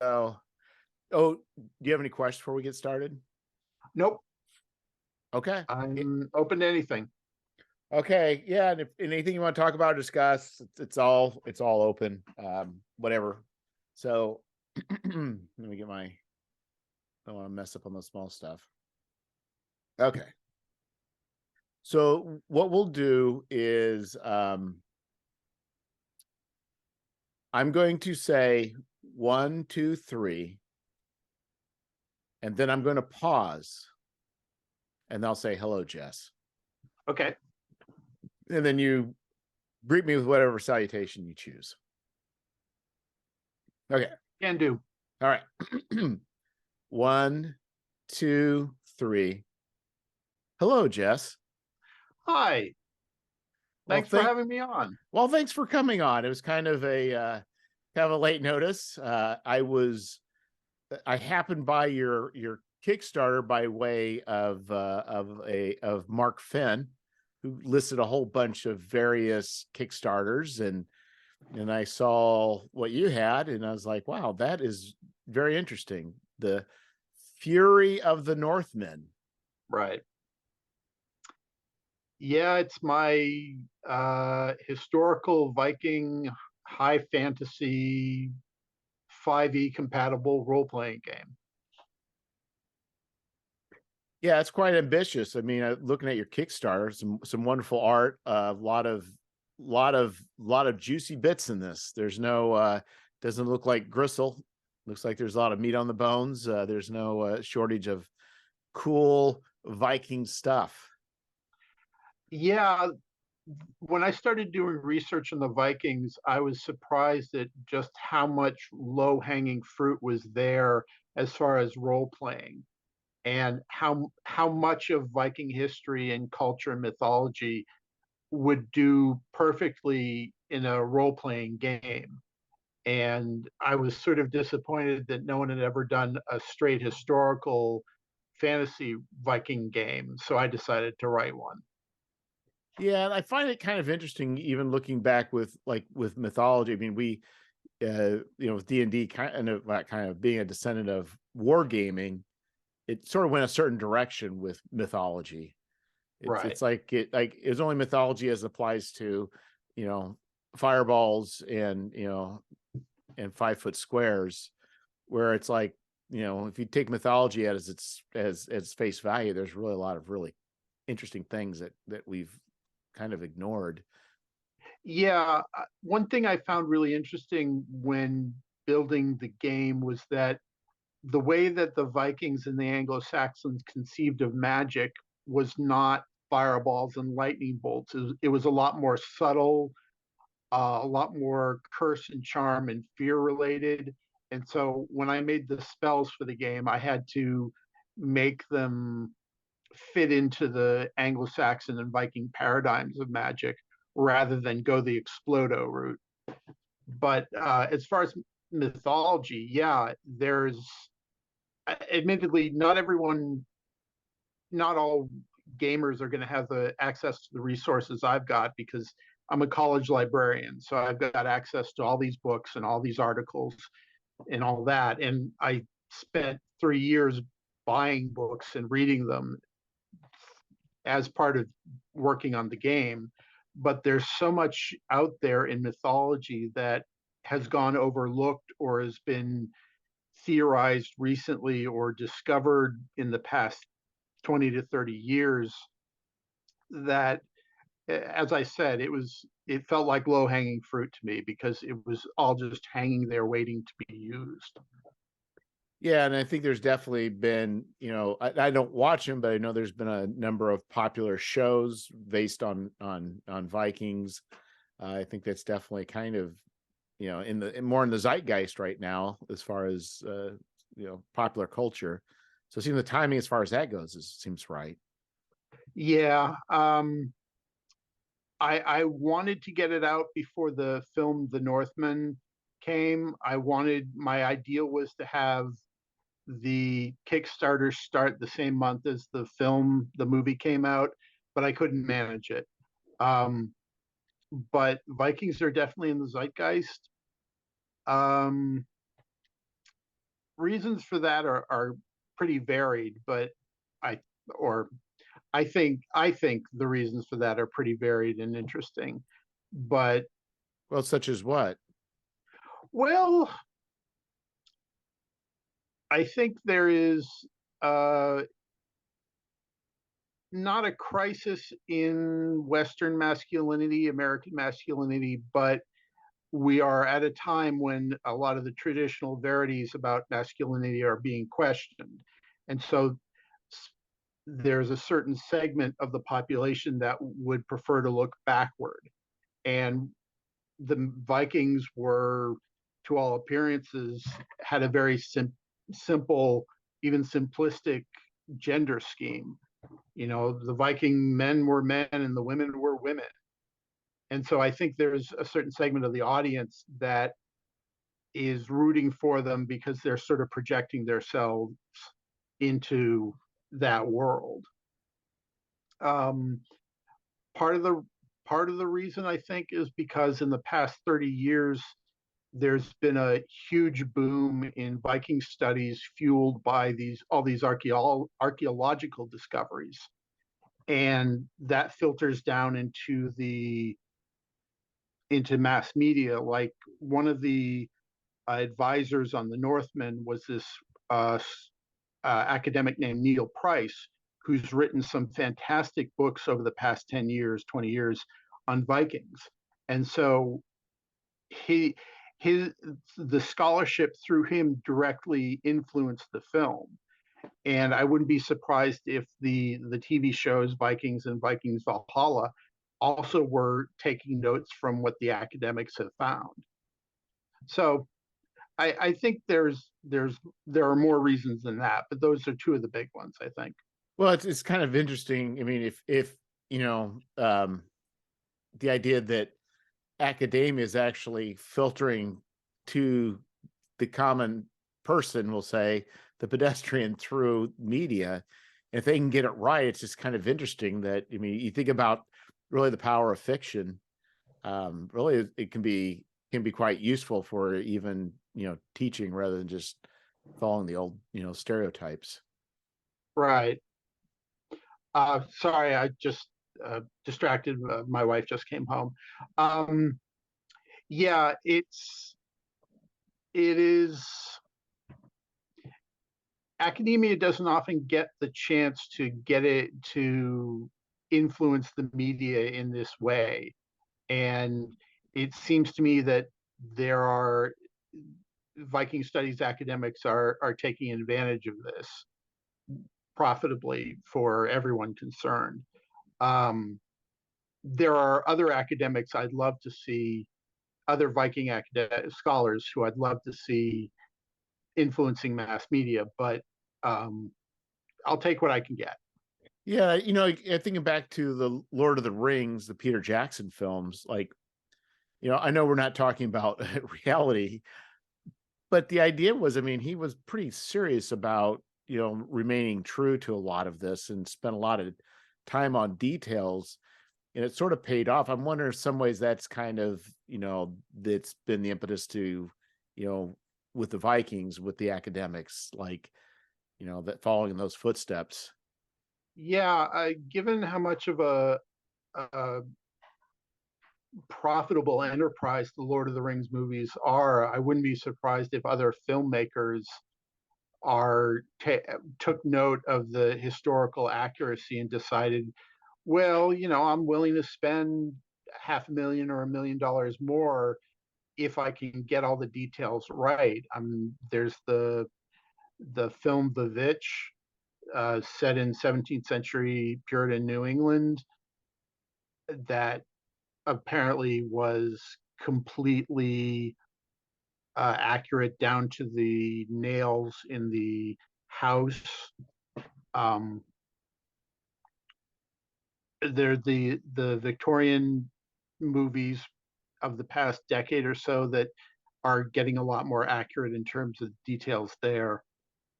So, oh, do you have any questions before we get started? Nope. Okay. I'm open to anything. Okay. Yeah. And if anything you want to talk about or discuss, it's all open. Whatever. So let me get my, I don't want to mess up on the small stuff. Okay. So what we'll do is I'm going to say 1, 2, 3, and then I'm going to pause and I'll say hello, Jess. Okay. And then you greet me with whatever salutation you choose. Okay. Can do. All right. 1, 2, 3. Hello, Jess. Hi. Well, Thanks for having me on. thanks for coming on. It was kind of a late notice. I happened by your Kickstarter by way of Mark Finn, who listed a whole bunch of various Kickstarters, and I saw what you had, and I was like, wow, that is very interesting. The Fury of the Northmen. Right. Yeah, it's my historical Viking high fantasy 5e compatible role-playing game. Yeah, it's quite ambitious. I mean, looking at your Kickstarter, some wonderful art, a lot of juicy bits in this. There's no doesn't look like gristle. Looks like there's a lot of meat on the bones. There's no shortage of cool Viking stuff. Yeah, when I started doing research on the Vikings, I was surprised at just how much low-hanging fruit was there as far as role-playing, and how much of Viking history and culture and mythology would do perfectly in a role-playing game. And I was sort of disappointed that no one had ever done a straight historical fantasy Viking game. So I decided to write one. Yeah, and I find it kind of interesting, even looking back with mythology. I mean, with D&D kind of being a descendant of wargaming, it sort of went a certain direction with mythology. Right. It's like it's only mythology as applies to, fireballs and and 5-foot squares, where it's like, if you take mythology as its face value, there's really a lot of really interesting things that we've kind of ignored. Yeah. One thing I found really interesting when building the game was that the way that the Vikings and the Anglo-Saxons conceived of magic was not fireballs and lightning bolts. It was a lot more subtle, a lot more curse and charm and fear related. And so when I made the spells for the game, I had to make them fit into the Anglo-Saxon and Viking paradigms of magic rather than go the Explodo route. But as far as mythology, yeah, there's admittedly not all gamers are going to have the access to the resources I've got, because I'm a college librarian. So I've got access to all these books and all these articles and all that. And I spent 3 years buying books and reading them as part of working on the game. But there's so much out there in mythology that has gone overlooked or has been theorized recently or discovered in the past 20 to 30 years that, as I said, it felt like low hanging fruit to me because it was all just hanging there waiting to be used. Yeah, and I think there's definitely been, I don't watch them, but I know there's been a number of popular shows based on Vikings. I think that's definitely kind of, more in the zeitgeist right now as far as popular culture. So it seems the timing as far as that goes seems right. Yeah. I wanted to get it out before the film The Northman came. My ideal was to have the Kickstarter start the same month as the movie came out, but I couldn't manage it. But Vikings are definitely in the zeitgeist. Um, reasons for that are pretty varied, but I or I think the reasons for that are pretty varied and interesting. But Well, such as what? well, I think there is uh, not a crisis in Western masculinity, American masculinity, but we are at a time when a lot of the traditional verities about masculinity are being questioned. And so there's a certain segment of the population that would prefer to look backward. And the Vikings were, to all appearances, had a very simple, even simplistic gender scheme. You know, the Viking men were men and the women were women. And so I think there's a certain segment of the audience that is rooting for them because they're sort of projecting themselves into that world. Um, part of the part of the reason I think is because in the past 30 years, there's been a huge boom in Viking studies fueled by all these archaeological discoveries, and that filters down into mass media. Like one of the advisors on the Northmen was this academic named Neil Price, who's written some fantastic books over the past 10 years, 20 years on Vikings. And so he his the scholarship through him directly influenced the film. And I wouldn't be surprised if the TV shows Vikings and Vikings Valhalla also were taking notes from what the academics have found. So I think there are more reasons than that, but those are two of the big ones, I think. Well, it's kind of interesting. I mean, if you know, the idea that academia is actually filtering to the common person, we'll say, the pedestrian, through media. And if they can get it right, it's just kind of interesting that, I mean, you think about really the power of fiction. Really, it can be quite useful for even, teaching rather than just following the old, stereotypes. Right. Sorry, I just distracted. My wife just came home. Um, yeah, it is. Academia doesn't often get the chance to get it to influence the media in this way, and it seems to me that there are Viking studies academics are taking advantage of this profitably for everyone concerned. Um, there are other academics I'd love to see, other Viking scholars who I'd love to see influencing mass media, but um, I'll take what I can get. Yeah, thinking back to the Lord of the Rings, the Peter Jackson films, like, I know we're not talking about reality, but the idea was, I mean, he was pretty serious about, remaining true to a lot of this and spent a lot of time on details, and it sort of paid off. I'm wondering if some ways that's kind of, that's been the impetus to, with the Vikings, with the academics, like, that following in those footsteps. Yeah, given how much of a profitable enterprise the Lord of the Rings movies are, I wouldn't be surprised if other filmmakers took note of the historical accuracy and decided, well, I'm willing to spend $500,000 or $1 million more if I can get all the details right. There's the film The Vitch, set in 17th century Puritan New England, that apparently was completely accurate down to the nails in the house. Um, they're the Victorian movies of the past decade or so that are getting a lot more accurate in terms of details there.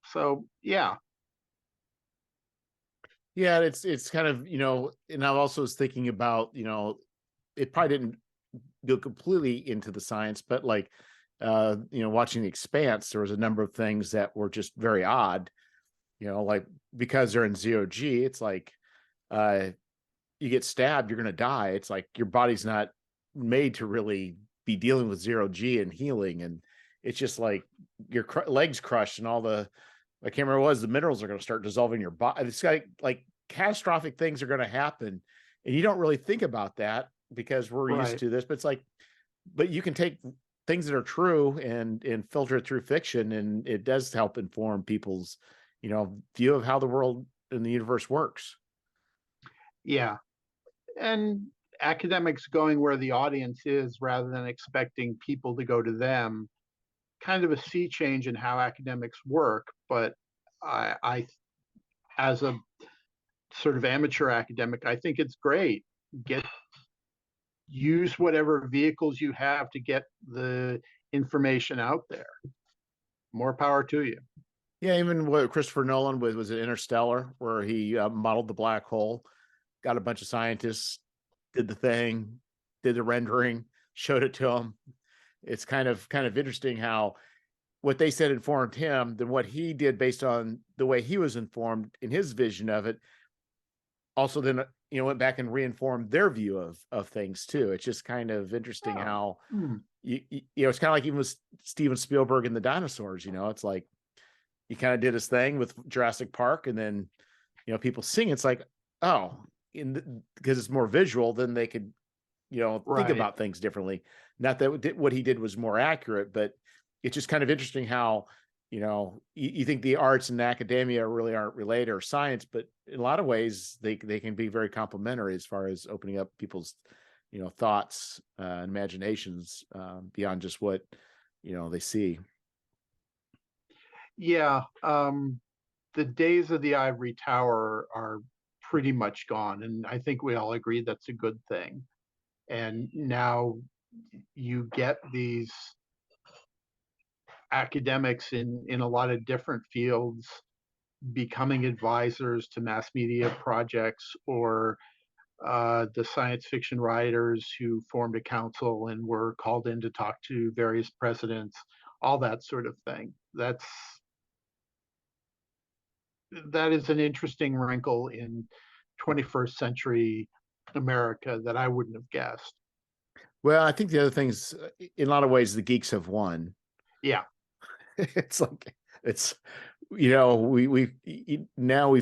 So yeah. Yeah, it's kind of, and I also was thinking about, it probably didn't go completely into the science, but like watching The Expanse, there was a number of things that were just very odd, like because they're in zero G, it's like you get stabbed, you're going to die. It's like your body's not made to really be dealing with zero G and healing. And it's just like your legs crushed and all the, I can't remember what it was, the minerals are going to start dissolving your body. It's like catastrophic things are going to happen. And you don't really think about that because we're used to this, but it's like, but you can take things that are true and filter it through fiction. And it does help inform people's, view of how the world and the universe works. Yeah. And academics going where the audience is rather than expecting people to go to them, kind of a sea change in how academics work. But I as a sort of amateur academic, I think it's great. Use whatever vehicles you have to get the information out there. More power to you. Yeah, even what Christopher Nolan was it Interstellar, where he modeled the black hole, got a bunch of scientists, did the thing, did the rendering, showed it to them. It's kind of interesting how what they said informed him, then what he did based on the way he was informed in his vision of it, also then went back and reinformed their view of things too. It's just kind of interesting how it's kind of like even with Steven Spielberg and the dinosaurs. It's like he kind of did his thing with Jurassic Park, and then people sing. It's like, oh, because it's more visual, then they could think about things differently. Not that what he did was more accurate, but it's just kind of interesting how you think the arts and academia really aren't related, or science, but in a lot of ways they can be very complementary as far as opening up people's thoughts and imaginations beyond just what they see. Yeah. The days of the ivory tower are pretty much gone, and I think we all agree that's a good thing. And now you get these academics in a lot of different fields becoming advisors to mass media projects, or the science fiction writers who formed a council and were called in to talk to various presidents, all that sort of thing. That is an interesting wrinkle in 21st century America that I wouldn't have guessed. Well, I think the other things, in a lot of ways, the geeks have won. Yeah. It's like, we've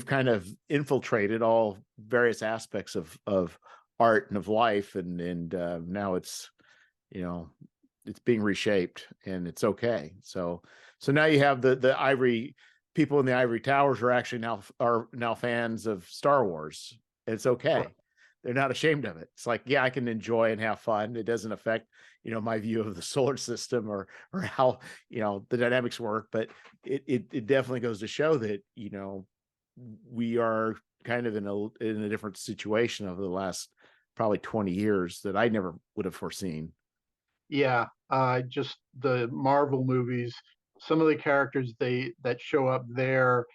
kind of infiltrated all various aspects of art and of life, and now it's it's being reshaped, and it's okay. So now you have the ivory people in the ivory towers are now fans of Star Wars. It's okay. They're not ashamed of it. It's like, yeah, I can enjoy and have fun. It doesn't affect my view of the solar system or how the dynamics work, but it definitely goes to show that we are kind of in a different situation over the last probably 20 years that I never would have foreseen. Yeah, just the Marvel movies, some of the characters that show up there,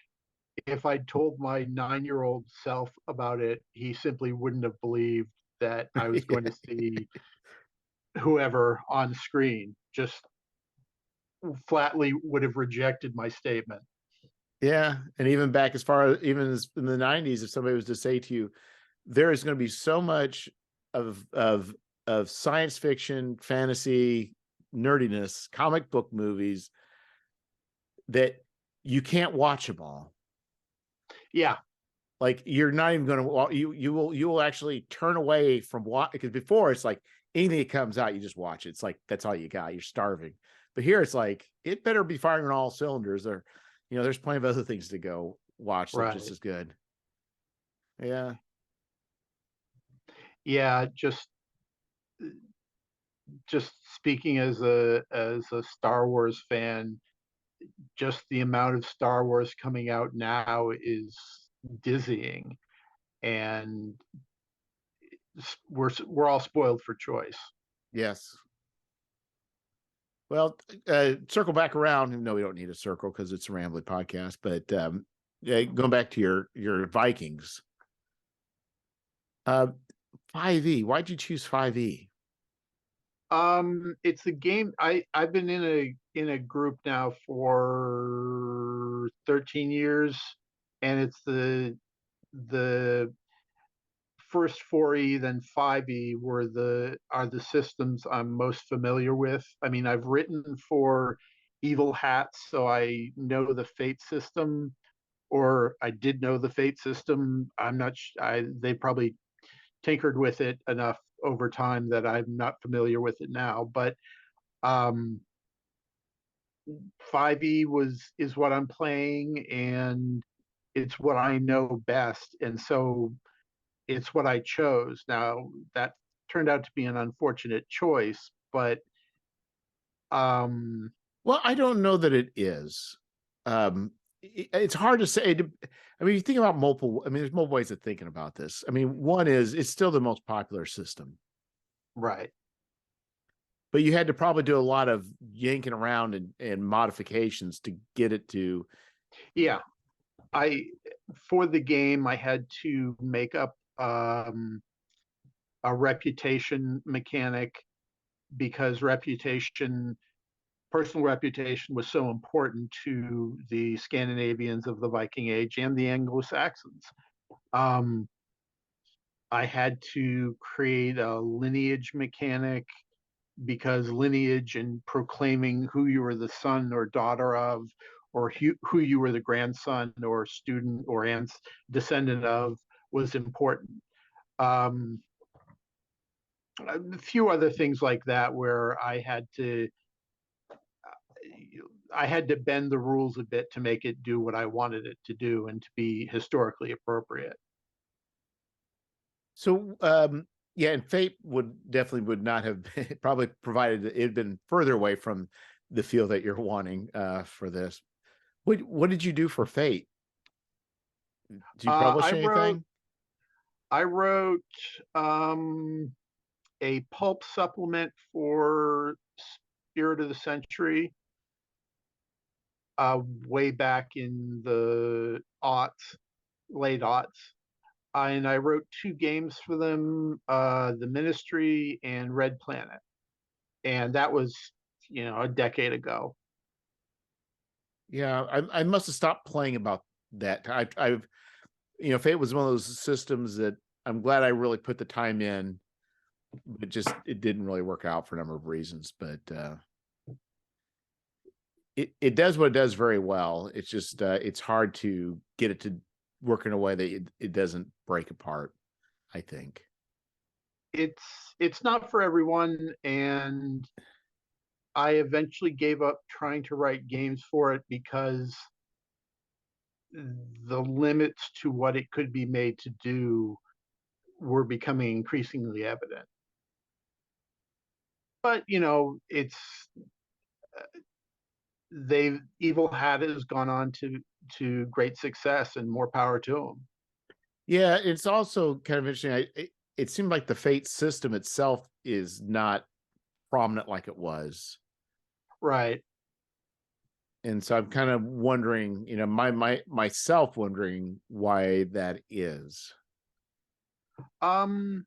if I told my 9-year-old self about it, he simply wouldn't have believed that I was going to see whoever on screen. Just flatly would have rejected my statement. Yeah, and even back as far as even as in the 90s, if somebody was to say to you, there is going to be so much of science fiction, fantasy, nerdiness, comic book movies that you can't watch them all. Yeah. Like you're not even going to you will actually turn away from what, because before it's like anything that comes out, you just watch it. It's like that's all you got. You're starving. But here it's like it better be firing on all cylinders. Or there's plenty of other things to go watch that are just as good. Yeah. Yeah, just speaking as a Star Wars fan, just the amount of Star Wars coming out now is dizzying, and we're all spoiled for choice. Yes. Well, circle back around. No, we don't need a circle because it's a rambling podcast. But going back to your Vikings, 5e. Why'd you choose 5e? It's a game. I've been in a group now for 13 years, and it's the first 4E, then 5E are the systems I'm most familiar with. I mean, I've written for Evil Hats, so I know the Fate system, or I did know the Fate system. I'm not. They probably tinkered with it enough over time that I'm not familiar with it now. But um, 5E is what I'm playing, and it's what I know best, and so it's what I chose. Now that turned out to be an unfortunate choice, but um, Well, I don't know that it is. It's hard to say. I mean, you think about multiple. I mean, there's multiple ways of thinking about this. I mean, one is it's still the most popular system, right, but you had to probably do a lot of yanking around and modifications to get it to. yeah. I For the game, I had to make up a reputation mechanic because personal reputation was so important to the Scandinavians of the Viking Age and the Anglo-Saxons. Um, I had to create a lineage mechanic because lineage and proclaiming who you were the son or daughter of, or who you were the grandson or student or descendant of was important. Um, a few other things like that where I had to bend the rules a bit to make it do what I wanted it to do and to be historically appropriate. So, yeah, and Fate would not have been, probably provided it had been further away from the feel that you're wanting for this. What did you do for Fate? Did you Uh, publish I wrote anything? I wrote a pulp supplement for Spirit of the Century way back in the late aughts. And I wrote two games for them, The Ministry and Red Planet. And that was, a decade ago. Yeah, I must have stopped playing about that. I've Fate was one of those systems that I'm glad I really put the time in, but just it didn't really work out for a number of reasons. But it does what it does very well. It's just it's hard to get it to work in a way that it doesn't break apart, I think. It's not for everyone, and I eventually gave up trying to write games for it because the limits to what it could be made to do were becoming increasingly evident. But it's they've Evil Hat has gone on to great success, and more power to them. Yeah, it's also kind of interesting. It seemed like the Fate system itself is not prominent like it was. Right. And so I'm kind of wondering, myself wondering why that is. Um,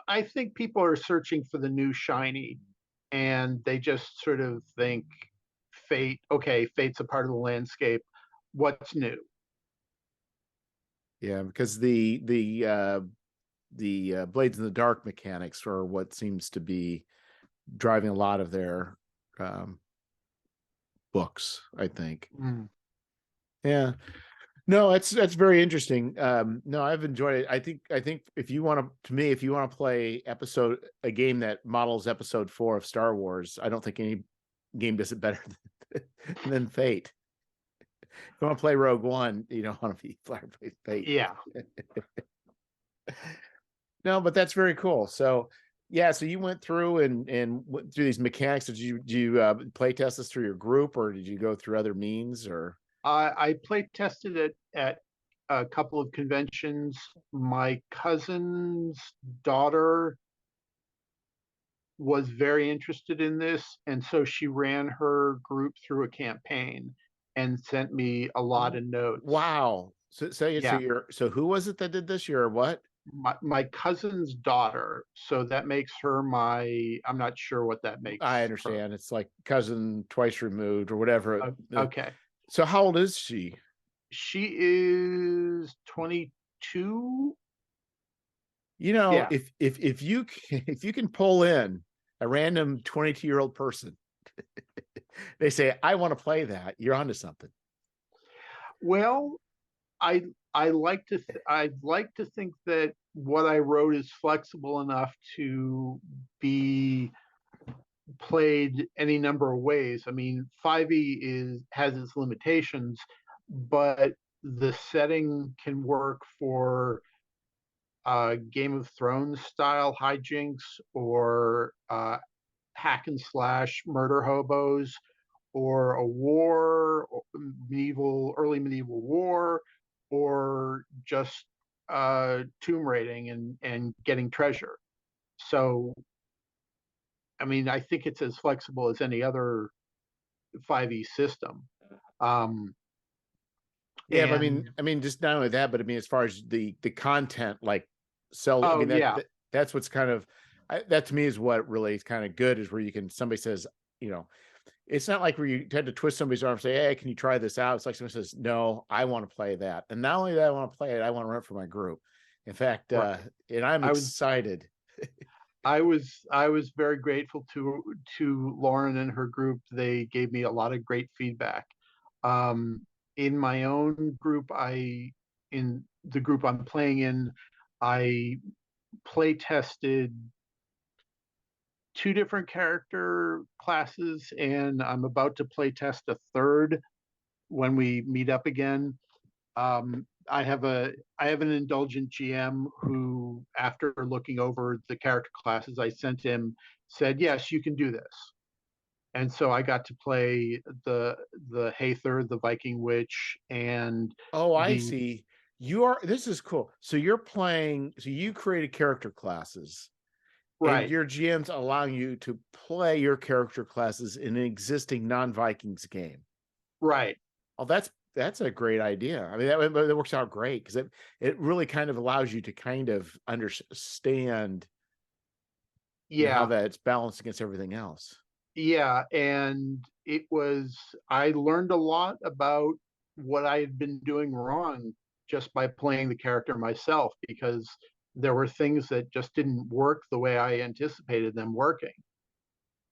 I think people are searching for the new shiny, and they just sort of think Fate. Okay, Fate's a part of the landscape. What's new? Yeah, because the Blades in the Dark mechanics are what seems to be driving a lot of their um, books, I think. Mm. Yeah. No, that's very interesting. No, I've enjoyed it. I think if you want if you want to play a game that models episode 4 of Star Wars, I don't think any game does it better than Fate. If you want to play Rogue One, you don't want to be Fate. Yeah. No, but that's very cool. So yeah, so you went through and went through these mechanics. Did you play test this through your group, or did you go through other means? Or I play tested it at a couple of conventions. My cousin's daughter was very interested in this, and so she ran her group through a campaign and sent me a lot of notes. wow. So Yeah. who was it that did this? Your what? my cousin's daughter, so that makes her my, I'm not sure what that I makes her. understand. It's like cousin twice removed or whatever. Okay. So how old is she? She is 22. You know, Yeah. if you if you can pull in a random 22-year-old person, they say, I want to play that, you're onto something. Well, I I'd like to think that what I wrote is flexible enough to be played any number of ways. I mean, 5e has its limitations, but the setting can work for Game of Thrones style hijinks, or hack and slash murder hobos, or a war, or early medieval war, or just tomb raiding and getting treasure. So, I mean, I think it's as flexible as any other 5e system. Um, Yeah, but and I mean, just not only that, but I mean, as far as the content, like, so I oh mean yeah, that's what's kind of that to me is what really is kind of good, is where you can, somebody says, you know, it's not like where you tend to twist somebody's arm and say, hey, can you try this out? It's like someone says, no, I want to play that, and not only that, I want to play it, I want to run it for my group. In fact, right. and I'm I was excited. I was very grateful to Lauren and her group. They gave me a lot of great feedback. Um, in my own group, in the group I'm playing in, I play tested two different character classes, and I'm about to play test a third when we meet up again. I have an indulgent GM who, after looking over the character classes I sent him, said, "Yes, you can do this." And so I got to play the Hather, the Viking Witch, and Oh, I the see. You are, this is cool. So you're playing, so you created character classes, and right, your GM's allowing you to play your character classes in an existing non-Vikings game. right, Oh, that's a great idea. I mean, that works out great, because it really kind of allows you to kind of understand, you know, how yeah, that's balanced against everything else. yeah, and I learned a lot about what I had been doing wrong just by playing the character myself, because there were things that just didn't work the way I anticipated them working.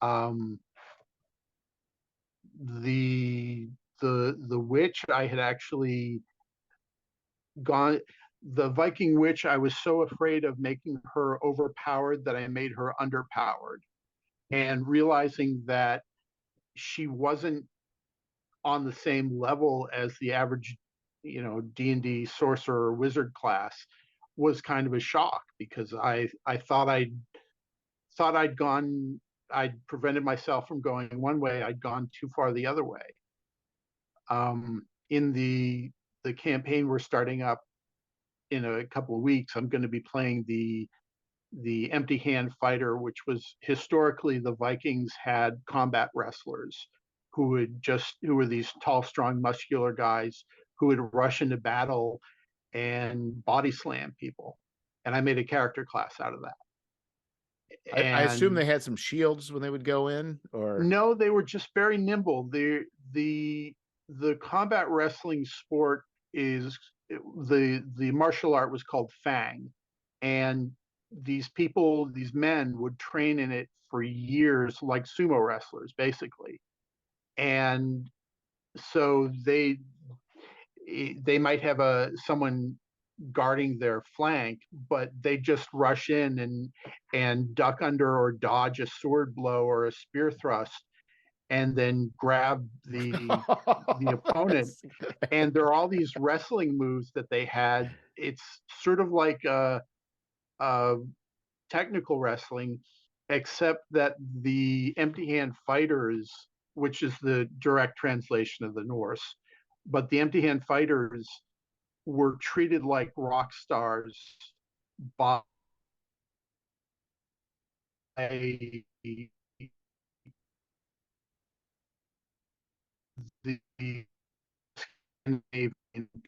Um, the the witch I had actually gone the Viking witch, I was so afraid of making her overpowered that I made her underpowered, and realizing that she wasn't on the same level as the average, D&D sorcerer or wizard class, was kind of a shock, because I thought I'd prevented myself from going one way. I'd gone too far the other way. In the campaign we're starting up in a couple of weeks, I'm going to be playing the empty hand fighter, which was historically the Vikings had combat wrestlers who were these tall, strong, muscular guys who would rush into battle and body slam people. And I made a character class out of that. I assume And they had some shields when they would go in, or no, they were just very nimble. The combat wrestling sport is the martial art was called Fang, and these men would train in it for years, like sumo wrestlers, basically. And so they might have someone guarding their flank, but they just rush in and duck under or dodge a sword blow or a spear thrust, and then grab the opponent. And there are all these wrestling moves that they had. It's sort of like a technical wrestling, except that the empty hand fighters, which is the direct translation of the Norse, but the empty hand fighters were treated like rock stars by the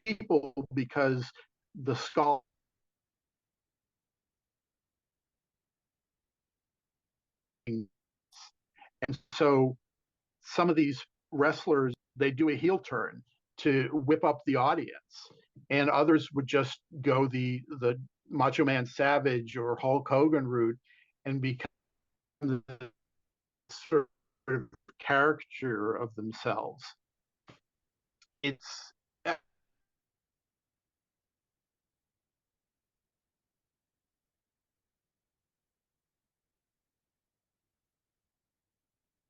people, because the skull And so some of these wrestlers, they do a heel turn to whip up the audience, and others would just go the Macho Man Savage or Hulk Hogan route and become the sort of caricature of themselves. It's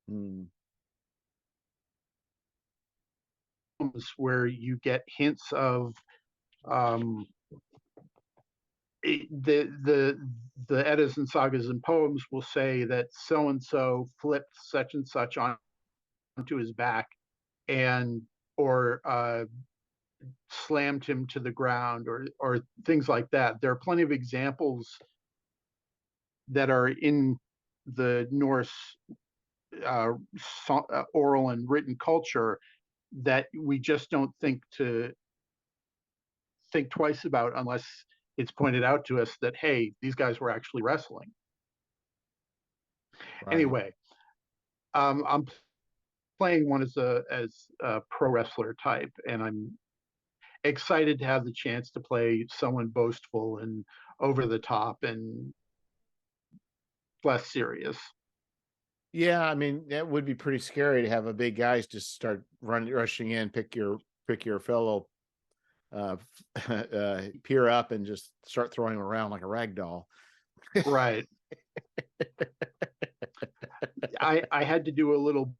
Mm. where you get hints of um, the Eddas and sagas and poems will say that so and so flipped such and such onto his back and or slammed him to the ground or things like that. There are plenty of examples that are in the Norse uh, oral and written culture that we just don't think twice about unless it's pointed out to us that, hey, these guys were actually wrestling. Right. Anyway, I'm playing one as a pro wrestler type, and I'm excited to have the chance to play someone boastful and over the top and less serious. Yeah, I mean, that would be pretty scary to have a big guys just start rushing in, pick your fellow peer up and just start throwing him around like a rag doll. Right. I had to do a little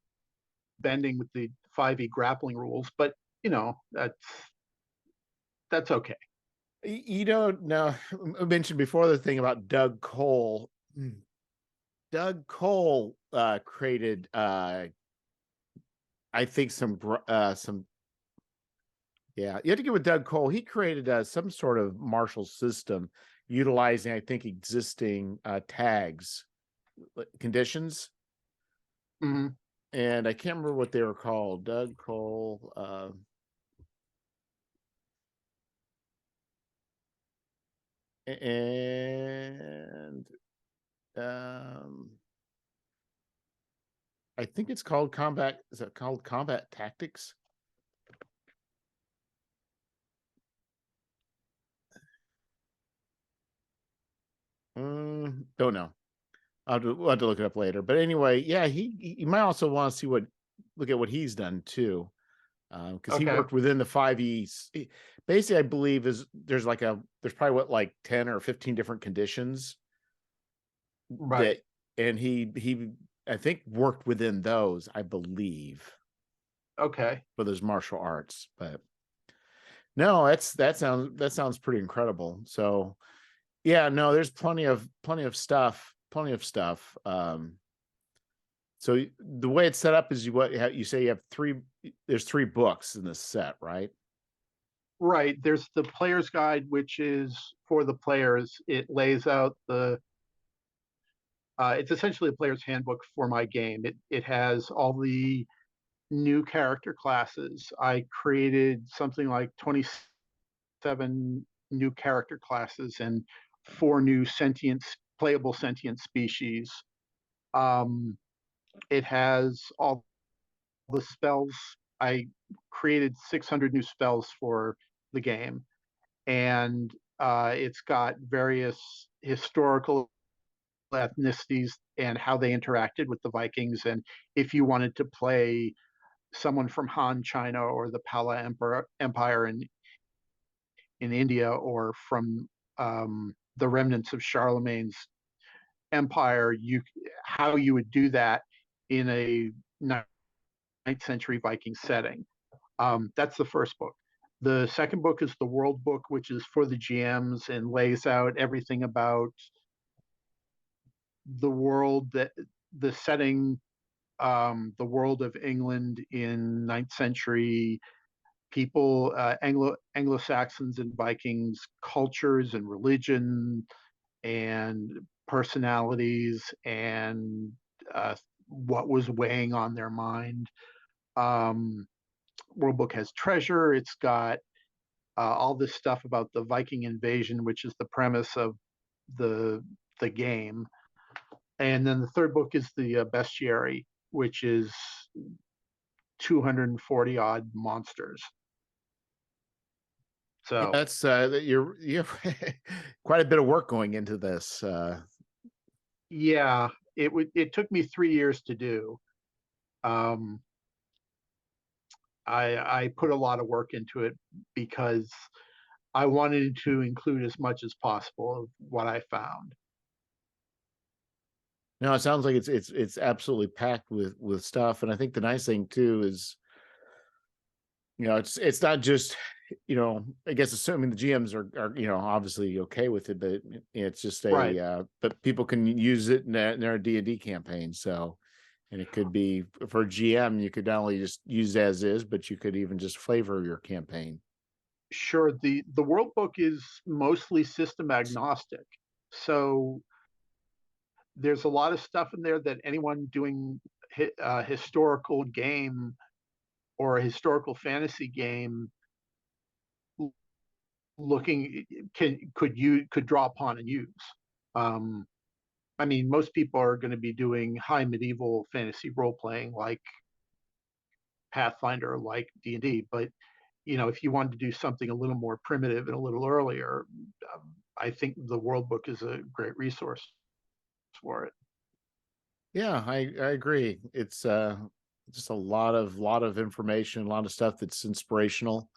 bending with the 5e grappling rules, but you know, that's okay. You don't know. I mentioned before the thing about Doug Cole. Doug Cole created I think some yeah, you have to get with Doug Cole. He created some sort of martial system utilizing, I think, existing tags conditions. Mm-hmm. And I can't remember what they were called. Doug Cole. And I think it's called combat. Is it called combat tactics? Don't know. We'll have to look it up later. But anyway, yeah, you might also want to see look at what he's done too, because he worked within the 5e. Basically, I believe there's probably like 10 or 15 different conditions, right? And he I think worked within those, I believe. Okay. For those martial arts, but no, that sounds pretty incredible. So yeah, no, there's plenty of stuff. So the way it's set up is you say you have there's 3 books in this set, right? Right. There's the player's guide, which is for the players. It lays out it's essentially a player's handbook for my game. It has all the new character classes. I created something like 27 new character classes and 4 new playable sentient species. Um, it has all the spells. I created 600 new spells for the game, and it's got various historical ethnicities and how they interacted with the Vikings. And if you wanted to play someone from Han China or the Pala Empire in India, or from the remnants of Charlemagne's empire, how you would do that in a 9th century Viking setting. That's the first book. The second book is the World Book, which is for the GMs and lays out everything about the world, that the setting, the world of England in 9th century people, Anglo-Saxons and Vikings, cultures and religion and personalities, and what was weighing on their mind. World Book has treasure. It's got all this stuff about the Viking invasion, which is the premise of the game. And then the third book is the bestiary, which is 240 odd monsters. Yeah, So that's you have quite a bit of work going into this. yeah, it took me 3 years to do. Um, I put a lot of work into it because I wanted to include as much as possible of what I found. No, it sounds like it's absolutely packed with stuff, and I think the nice thing too is, it's not just, I guess assuming the GMs are obviously okay with it, but it's just Right. but people can use it in their D&D campaign. So, and it could be for GM, you could not only just use as is, but you could even just flavor your campaign. Sure. The world book is mostly system agnostic. So there's a lot of stuff in there that anyone doing a historical game or a historical fantasy game looking could draw upon and use. Um, I mean, most people are going to be doing high medieval fantasy role playing like Pathfinder, like D&D, but if you wanted to do something a little more primitive and a little earlier, I think the World Book is a great resource for it. Yeah, I agree. It's just a lot of information, a lot of stuff that's inspirational.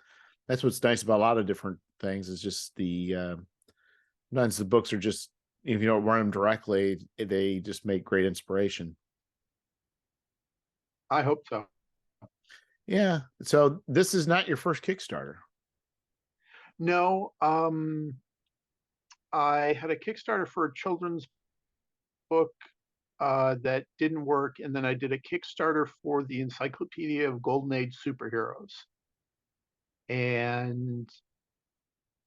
That's what's nice about a lot of different things, is just sometimes the books are just, if you don't run them directly, they just make great inspiration. I hope so. Yeah. So this is not your first Kickstarter. No, I had a Kickstarter for a children's book that didn't work, and then I did a Kickstarter for the Encyclopedia of Golden Age Superheroes, and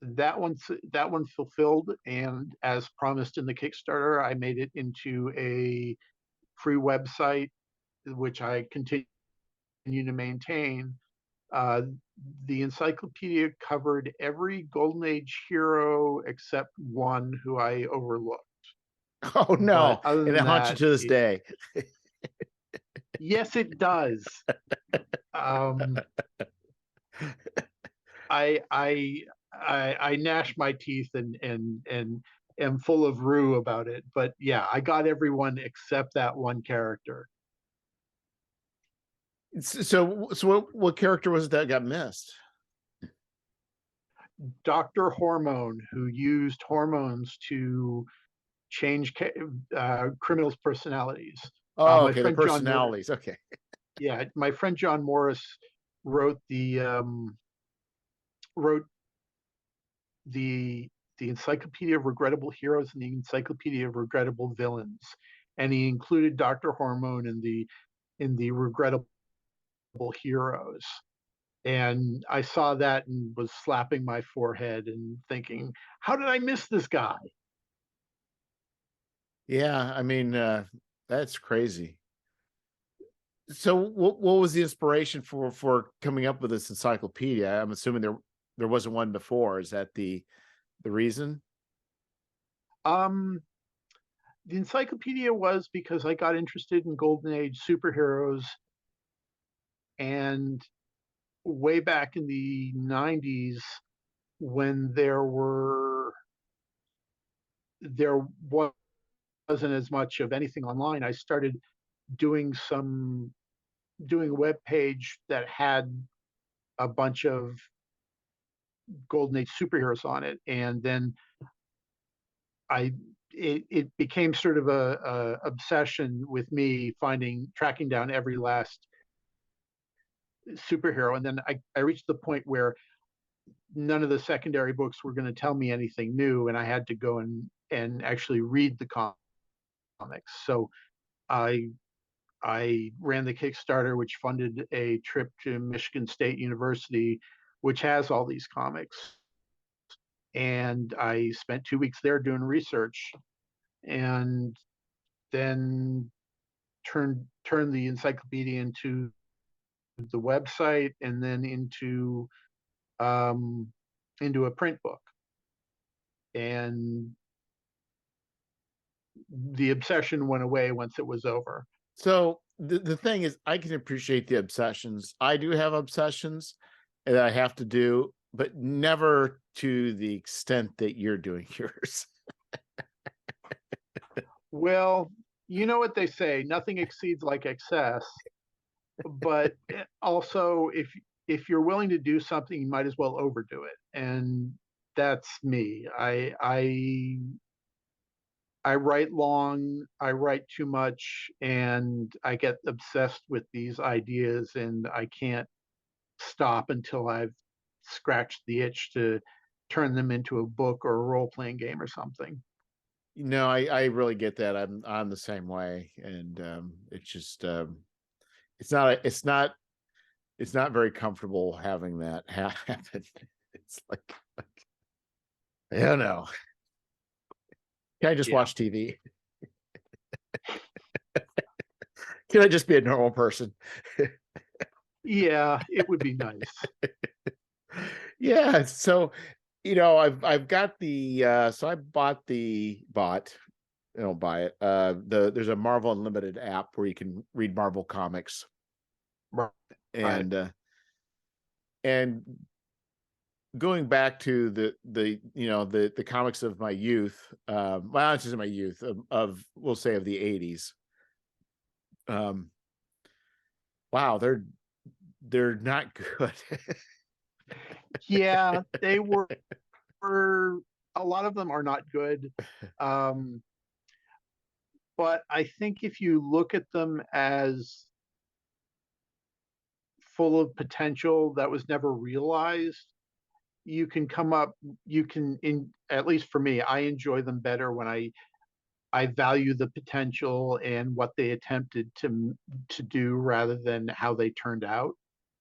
that one fulfilled. And as promised in the Kickstarter, I made it into a free website, which I continue to maintain. Uh, the encyclopedia covered every Golden Age hero except one who I overlooked. Oh But no. other And it than haunts you that, to this day. yes, it does. Um, I gnash my teeth and am full of rue about it. But yeah, I got everyone except that one character. So what character was it that got missed? Dr. Hormone, who used hormones to change criminals' personalities. Oh, My okay, the friend John Morris, personalities. Okay. yeah, my friend John Morris wrote wrote the the Encyclopedia of Regrettable Heroes and the Encyclopedia of Regrettable Villains, and he included Doctor Hormone in the Regrettable Heroes. And I saw that and was slapping my forehead and thinking, how did I miss this guy? Yeah, I mean, that's crazy. So what was the inspiration for coming up with this encyclopedia? I'm assuming there wasn't one before. Is that the reason? Um, the encyclopedia was because I got interested in Golden Age superheroes, and way back in the 90s, when there wasn't as much of anything online, I started doing doing a web page that had a bunch of Golden Age superheroes on it, and then I it became sort of a obsession with me tracking down every last superhero. And then I reached the point where none of the secondary books were going to tell me anything new, and I had to go and actually read the comics. So I I ran the Kickstarter, which funded a trip to Michigan State University, which has all these comics. And I spent 2 weeks there doing research, and then turned the encyclopedia into the website, and then um, into a print book. And the obsession went away once it was over. So the thing is, I can appreciate the obsessions. I do have obsessions that I have to do, but never to the extent that you're doing yours. Well, you know what they say, nothing exceeds like excess. But also, if you're willing to do something, you might as well overdo it. And that's me. I write long, I write too much, and I get obsessed with these ideas, and I can't stop until I've scratched the itch to turn them into a book or a role-playing game or something. No, I really get that. I'm the same way, and it's just it's not it's not very comfortable having that happen. It's like I don't know. Can I just Yeah. watch TV? Can I just be a normal person? Yeah, it would be nice. Yeah. So, I've got the so I bought, I don't buy it. There's a Marvel Unlimited app where you can read Marvel comics, Right. and and going back to the comics of my youth, well, not just my youth, of we'll say of the 80s. Um, wow, they're not good. Yeah, they were, a lot of them are not good. Um, but I think if you look at them as full of potential that was never realized, you can come up, you can, in at least for me, I enjoy them better when I value the potential and what they attempted to do rather than how they turned out.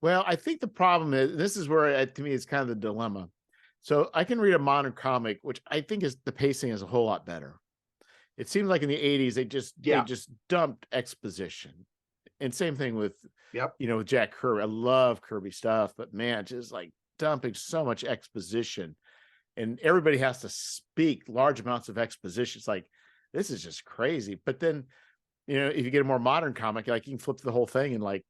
Well, I think the problem is, this is where to me it's kind of the dilemma. So I can read a modern comic, which I think is the pacing is a whole lot better. It seems like in the 80s they Yeah. just dumped exposition. And same thing with Yep. with Jack Kirby. I love Kirby stuff, but man, just like dumping so much exposition, and everybody has to speak large amounts of exposition. It's like, this is just crazy. But then, if you get a more modern comic, like you can flip the whole thing in like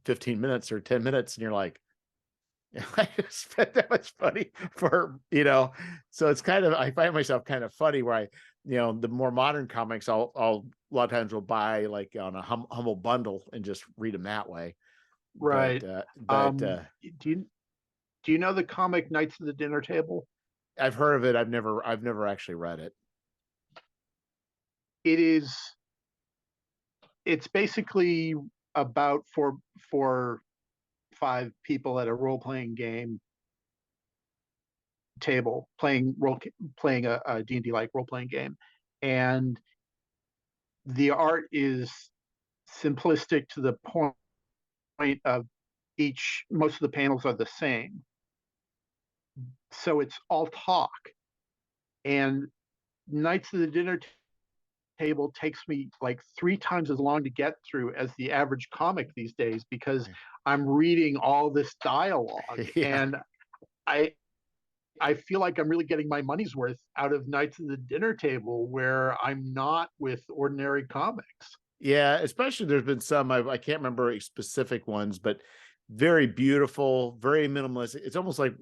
15 minutes or 10 minutes, and you're like, I just spent that much money for, so it's kind of, I find myself kind of funny where the more modern comics, I'll a lot of times will buy like on a humble bundle and just read them that way. But, Right. but, Do you know the comic Knights of the Dinner Table? I've heard of it. I've never actually read it. It is, it's basically about four, five people at a role playing game table playing a D&D like role playing game, and the art is simplistic to the point of each most of the panels are the same, so it's all talk. And Knights of the Dinner Table takes me like 3 times as long to get through as the average comic these days because I'm reading all this dialogue, Yeah. and I I feel like I'm really getting my money's worth out of Knights of the Dinner Table, where I'm not with ordinary comics. Yeah. Especially there's been some, I can't remember specific ones, but very beautiful, very minimalist. It's almost like,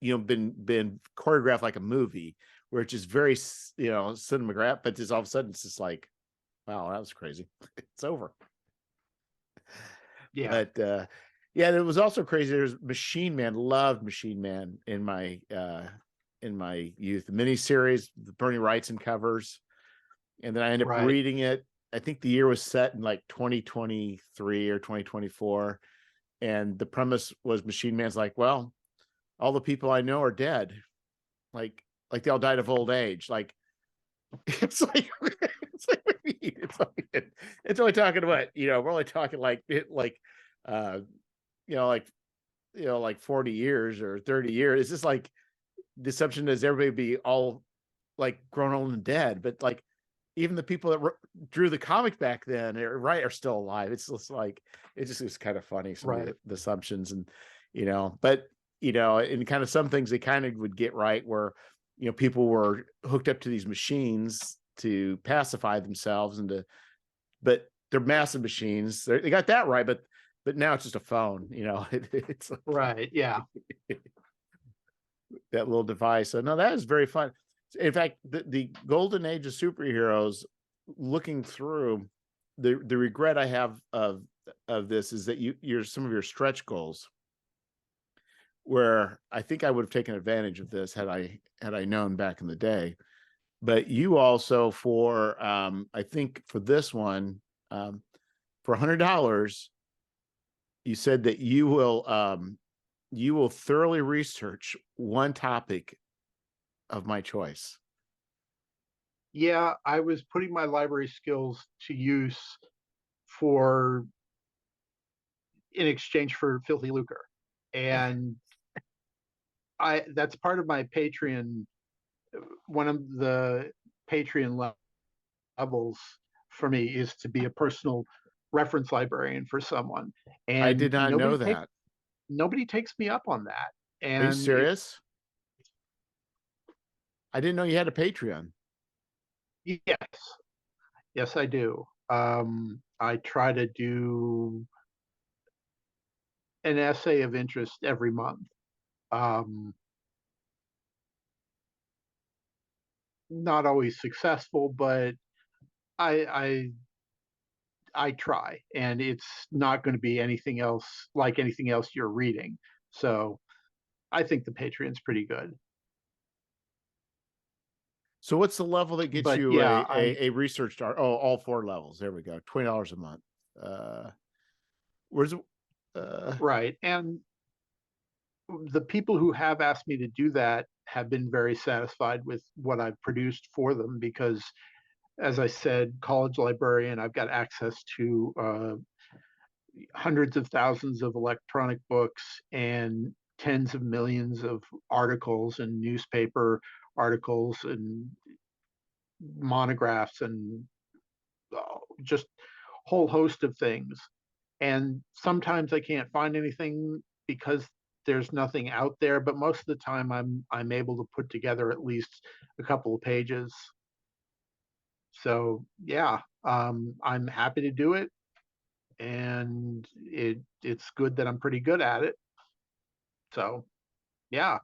been choreographed like a movie, where it's just very, cinematograph, but just all of a sudden it's just like, wow, that was crazy. It's over. Yeah, But yeah, it was also crazy. There's Machine Man, loved Machine Man in my youth. The miniseries, the Bernie Wrightson covers, and then I ended up right. reading it. I think the year was set in like 2023 or 2024, and the premise was Machine Man's like, well, all the people I know are dead, like they all died of old age. Like it's like it's like it's only talking about, we're only talking like uh you know like like 40 years or 30 years. It's just like the assumption is everybody be all like grown old and dead, but like even the people that drew the comic back then are still alive. It's just like, it just is kind of funny, some of Right. the assumptions. And but in kind of some things they kind of would get right, where people were hooked up to these machines to pacify themselves but they're massive machines. They got that right, but now it's just a phone, it's like Right. Yeah. that little device. So no, that is very fun. In fact, the golden age of superheroes, looking through, the regret I have of this is that some of your stretch goals, where I think I would have taken advantage of this had I known back in the day. But you also, for I think for this one, for $100, you said that you will thoroughly research one topic of my choice. Yeah, I was putting my library skills to use for in exchange for filthy lucre. And that's part of my Patreon. One of the Patreon levels for me is to be a personal reference librarian for someone. I And did not know that. nobody takes me up on that. Are you And serious? I didn't know you had a Patreon. yes, I do. I try to do an essay of interest every month. Um, not always successful, but I I try, and it's not going to be anything else like anything else you're reading. So I think the Patreon's pretty good. So what's the level that gets But you yeah, a research start? Oh, all 4 levels. There we go. $20 a month. Where's right. And the people who have asked me to do that have been very satisfied with what I've produced for them because, as I said, college librarian, I've got access to hundreds of thousands of electronic books and tens of millions of articles and newspaper articles and monographs and just whole host of things. And sometimes I can't find anything because there's nothing out there, but most of the time I'm able to put together at least a couple of pages. So yeah, I'm happy to do it, and it's good that I'm pretty good at it. So yeah,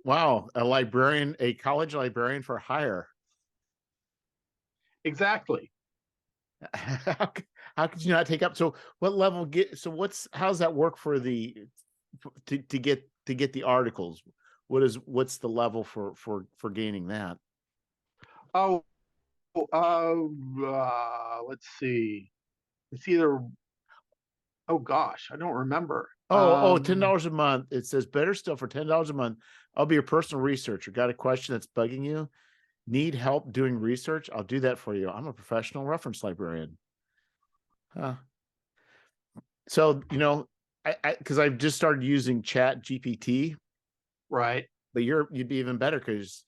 wow, a college librarian for hire. exactly. how, how could you not take up? So what level how's that work for to get the articles? What's the level for gaining that? Oh, let's see. It's either, oh gosh, I don't remember. $10 a month. It says better still, for $10 a month, I'll be your personal researcher. Got a question that's bugging you? Need help doing research? I'll do that for you. I'm a professional reference librarian. Huh. So, because I've just started using Chat GPT, Right. but you'd be even better because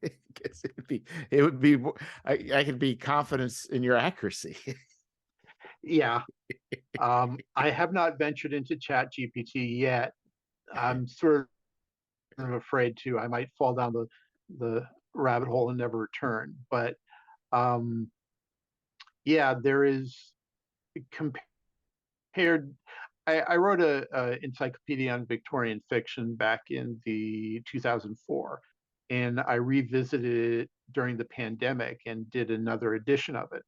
it would be I could be confidence in your accuracy. Yeah. I have not ventured into Chat GPT yet. I'm sort of afraid to. I might fall down the rabbit hole and never return. But um, yeah, there is compared. I wrote a encyclopedia on Victorian fiction back in the 2004, and I revisited it during the pandemic and did another edition of it.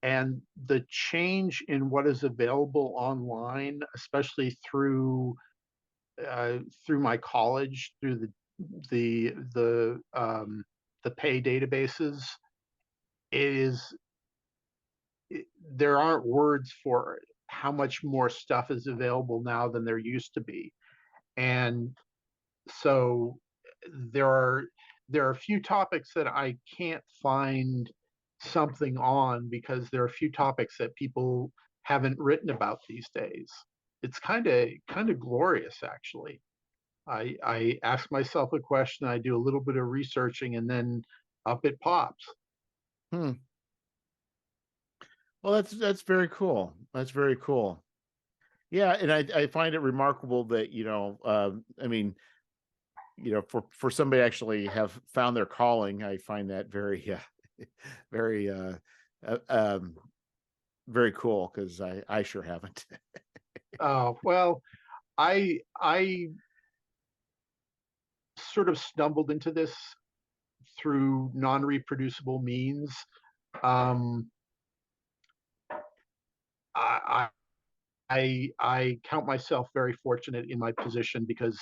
And the change in what is available online, especially through my college, through the pay databases, is there aren't words for how much more stuff is available now than there used to be. And so there are there are a few topics that I can't find something on because there are a few topics that people haven't written about these days. It's kind of glorious, actually. I ask myself a question, I do a little bit of researching, and then up it pops. Hmm. Well, that's very cool. That's very cool. Yeah, and I find it remarkable that I mean, for somebody to actually have found their calling, I find that very, very, uh, um, very cool because I sure haven't. Well, I sort of stumbled into this through non-reproducible means. Um, I, I count myself very fortunate in my position because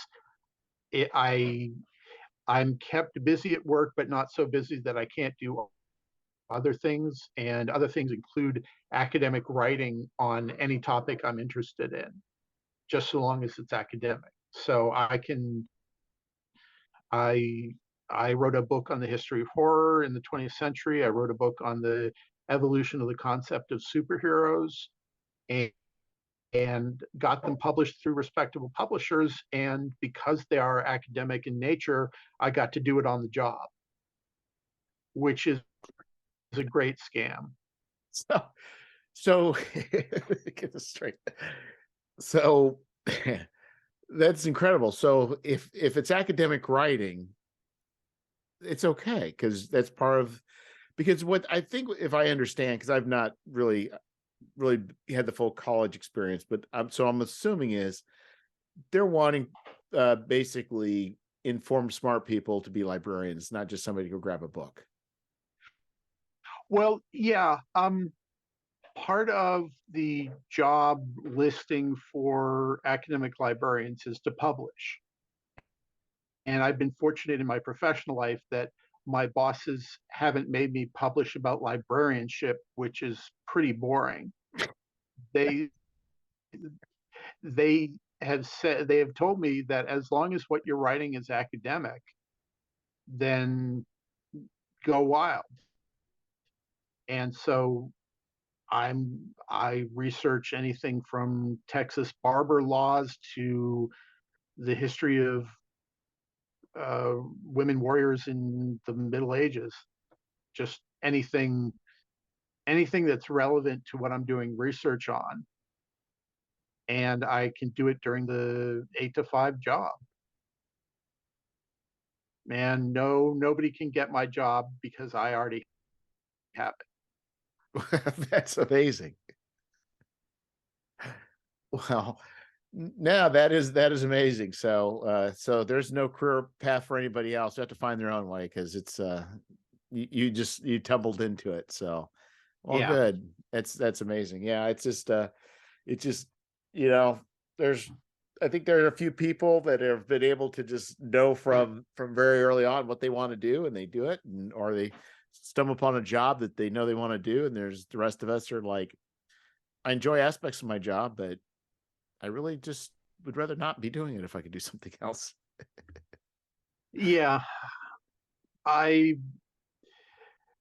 it, I'm kept busy at work, but not so busy that I can't do other things. And other things include academic writing on any topic I'm interested in, just so long as it's academic. So I I wrote a book on the history of horror in the 20th century. I wrote a book on the evolution of the concept of superheroes, and, and got them published through respectable publishers. And because they are academic in nature, I got to do it on the job, which is a great scam. So, so get this straight. So that's incredible. So if it's academic writing, it's okay because that's part of, because what I think, if I understand, because I've not really had the full college experience, but I'm assuming is they're wanting basically informed smart people to be librarians, not just somebody to go grab a book. Well, yeah. Part of the job listing for academic librarians is to publish. And I've been fortunate in my professional life that my bosses haven't made me publish about librarianship, which is pretty boring. They they they have told me that as long as what you're writing is academic, then go wild. And so I research anything from Texas barber laws to the history of women warriors in the Middle Ages. Just anything that's relevant to what I'm doing research on, and I can do it during the 8 to 5 job. Man, no, nobody can get my job because I already have That's amazing. Well, now that is amazing. So there's no career path for anybody else. You have to find their own way because it's you tumbled into it. So it. well, Yeah, good. That's amazing. Yeah, it's just you know there's I think there are a few people that have been able to just know from very early on what they want to do, and they do it, or they stumble upon a job that they know they want to do, and there's the rest of us are like, I enjoy aspects of my job, but I really just would rather not be doing it if I could do something else. yeah, I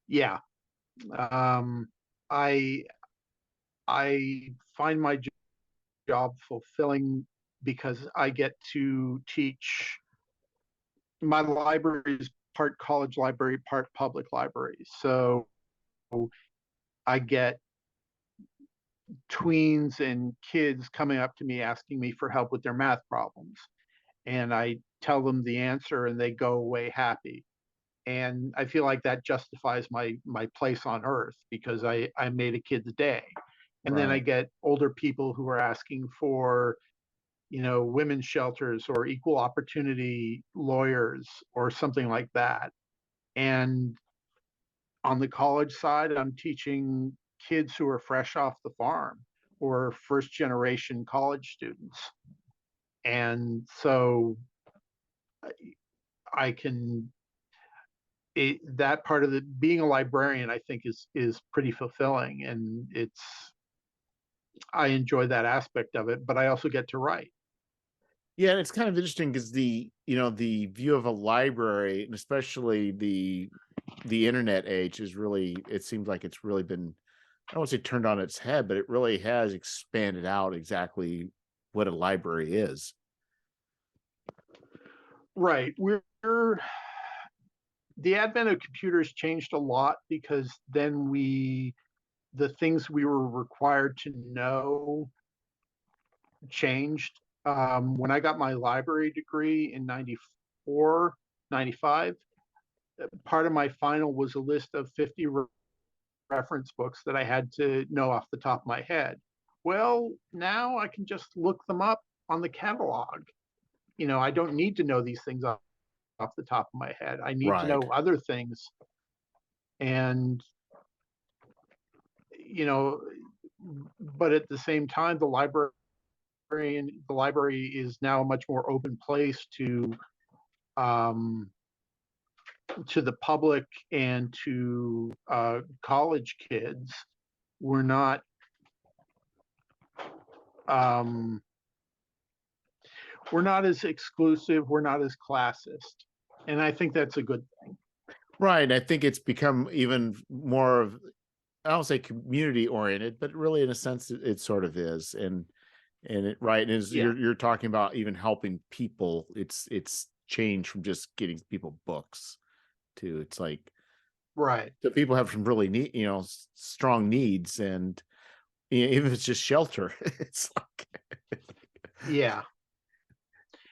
yeah. Um, I I find my job fulfilling because I get to teach. My library is part college library, part public library. So I get tweens and kids coming up to me asking me for help with their math problems. And I tell them the answer and they go away happy. And I feel like that justifies my place on earth because I made a kid's day. And then I Right. get older people who are asking for, women's shelters or equal opportunity lawyers or something like that. And on the college side, I'm teaching kids who are fresh off the farm or first generation college students. And so I can that part of the being a librarian, I think is pretty fulfilling, and I enjoy that aspect of it, but I also get to write. Yeah, and it's kind of interesting because the view of a library, and especially the internet age, is really, it seems like it's really been, I don't want to say turned on its head, but it really has expanded out exactly what a library is. Right. The advent of computers changed a lot because then the things we were required to know changed. When I got my library degree in $4.95. Part of my final was a list of 50 reference books that I had to know off the top of my head. Well, now I can just look them up on the catalog. I don't need to know these things off the top of my head. I need to Right. know other things. And, but at the same time, the library is now a much more open place to the public and to college kids. We're not as exclusive, we're not as classist, and I think that's a good thing. Right. I think it's become even more of, I don't say community oriented, but really in a sense it sort of is. And it right is Yeah. you're talking about even helping people. It's changed from just getting people books to it's like Right. so people have some really strong needs, and even if it's just shelter, it's like Yeah.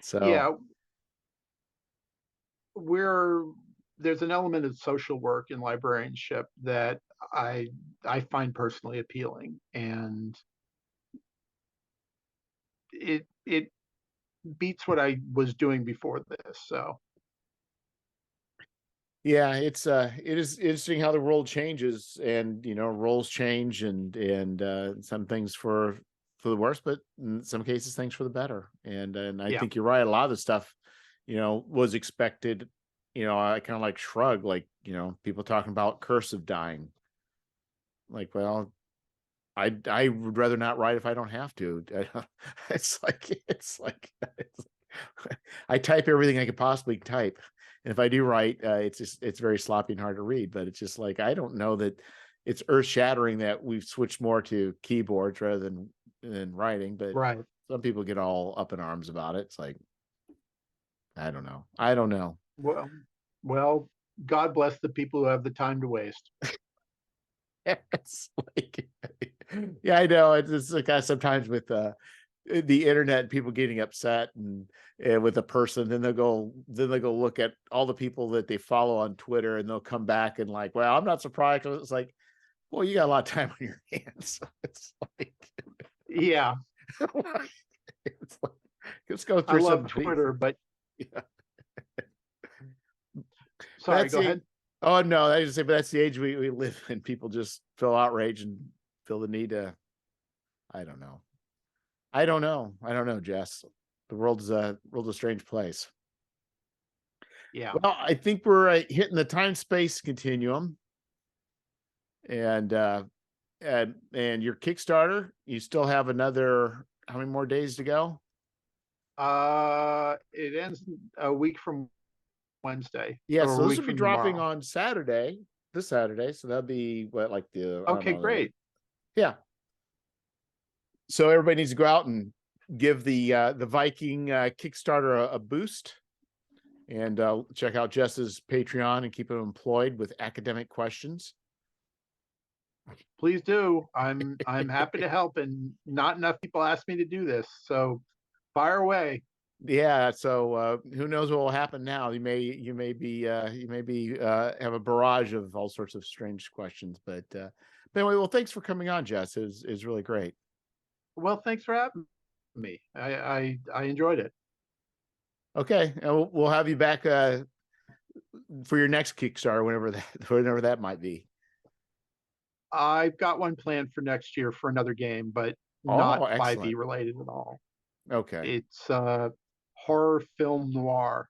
so Yeah. There's an element of social work in librarianship that I find personally appealing, and it beats what I was doing before this. So yeah, it is interesting how the world changes, and roles change, and some things for the worse, but in some cases things for the better. And I yeah. think you're right. A lot of the stuff was expected. I kind of like shrug, like people talking about curse of dying, like, well, I would rather not write if I don't have to. It's like I type everything I could possibly type, and if I do write, it's very sloppy and hard to read. But it's just like I don't know that it's earth shattering that we've switched more to keyboards rather than writing. But Right. some people get all up in arms about it. It's like I don't know. I don't know. Well, God bless the people who have the time to waste. It's like, yeah, I know. It's like sometimes with the internet, people getting upset and with a person, then they'll go look at all the people that they follow on Twitter, and they'll come back and like, well, I'm not surprised. It's like, well, you got a lot of time on your hands. It's like, Yeah. it's like, let's go I through love some Twitter, but yeah. sorry, That's go the ahead. oh no, I just say, but that's the age we live in. People just feel outraged and feel the need to. I don't know. I don't know, Jess. The world's a strange place. Yeah. Well, I think we're hitting the time space continuum, and your Kickstarter. You still have another how many more days to go? It ends a week from Wednesday, Yeah, or so a this week will be from dropping tomorrow. on Saturday, this Saturday. So that'll be what, like I don't Okay, know, great. yeah. So everybody needs to go out and give the Viking Kickstarter a boost, and check out Jess's Patreon and keep him employed with academic questions. Please do. I'm happy to help, and not enough people ask me to do this. So fire away. Yeah, so who knows what will happen now? You may be have a barrage of all sorts of strange questions, but anyway, well, thanks for coming on, Jess. It was really great. Well, thanks for having me. I enjoyed it. Okay, and we'll have you back for your next Kickstarter, whenever that might be. I've got one planned for next year for another game, but not Oh, 5e excellent. related at all. Okay. It's horror film noir.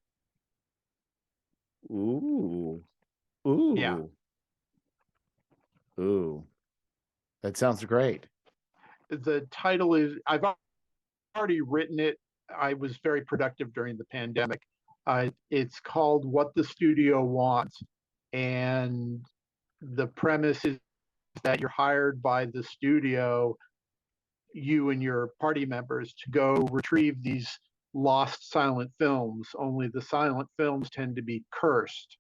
Ooh, Yeah. ooh, ooh. That sounds great. The title is, I've already written it. I was very productive during the pandemic. It's called What the Studio Wants. And the premise is that you're hired by the studio, you and your party members, to go retrieve these lost silent films, only the silent films tend to be cursed.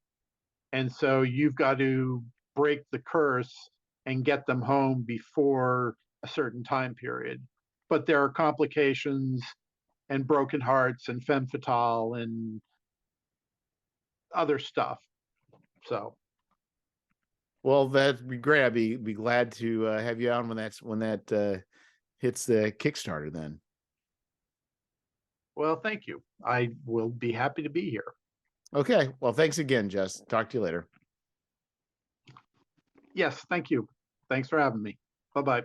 And so you've got to break the curse and get them home before a certain time period. But there are complications and broken hearts and femme fatale and other stuff. So, Well, that'd be great. I'd be glad to have you on when that hits the Kickstarter then. well, thank you. I will be happy to be here. Okay. Well, thanks again, Jess. Talk to you later. Yes, thank you. Thanks for having me. Bye-bye.